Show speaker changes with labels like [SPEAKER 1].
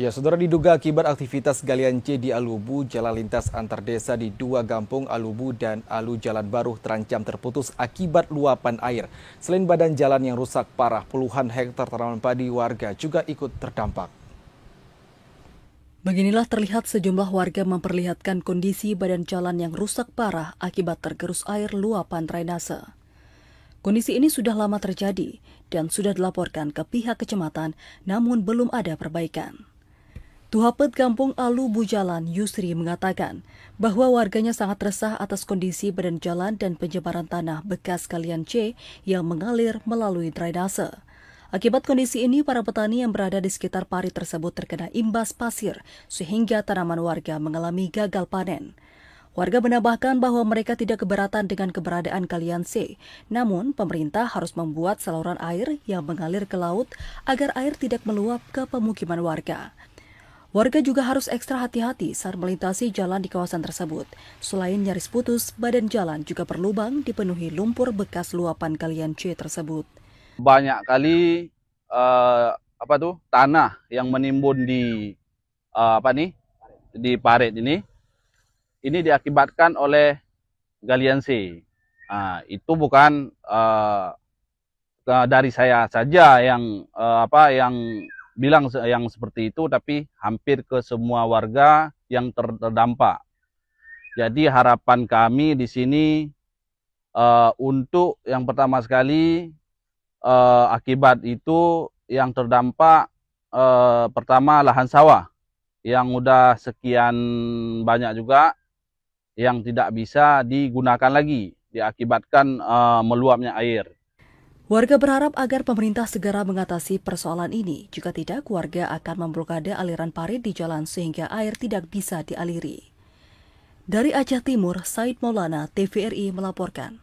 [SPEAKER 1] Ya, saudara, diduga akibat aktivitas galian C di Alubu, jalan lintas antar desa di dua kampung Alubu dan Alu Jalan Baru terancam terputus akibat luapan air. Selain badan jalan yang rusak parah, puluhan hektar tanaman padi warga juga ikut terdampak.
[SPEAKER 2] Beginilah terlihat sejumlah warga memperlihatkan kondisi badan jalan yang rusak parah akibat tergerus air luapan drainase. Kondisi ini sudah lama terjadi dan sudah dilaporkan ke pihak kecamatan, namun belum ada perbaikan. Tuhapet Kampung Alu Bujalan Yusri mengatakan bahwa warganya sangat resah atas kondisi badan jalan dan penyebaran tanah bekas galian C yang mengalir melalui drainase. Akibat kondisi ini, para petani yang berada di sekitar parit tersebut terkena imbas pasir sehingga tanaman warga mengalami gagal panen. Warga menambahkan bahwa mereka tidak keberatan dengan keberadaan galian C, namun pemerintah harus membuat saluran air yang mengalir ke laut agar air tidak meluap ke pemukiman warga. Warga juga harus ekstra hati-hati saat melintasi jalan di kawasan tersebut. Selain nyaris putus, badan jalan juga berlubang dipenuhi lumpur bekas luapan galian C tersebut.
[SPEAKER 3] Banyak kali tanah yang menimbun di di parit ini diakibatkan oleh galian C. Itu bukan dari saya saja yang bilang yang seperti itu, tapi hampir ke semua warga yang terdampak. Jadi harapan kami di sini untuk yang pertama sekali akibat itu yang terdampak pertama lahan sawah yang udah sekian banyak juga yang tidak bisa digunakan lagi diakibatkan meluapnya air.
[SPEAKER 2] Warga berharap agar pemerintah segera mengatasi persoalan ini. Jika tidak, warga akan memblokade aliran parit di jalan sehingga air tidak bisa dialiri. Dari Aceh Timur, Said Maulana, TVRI melaporkan.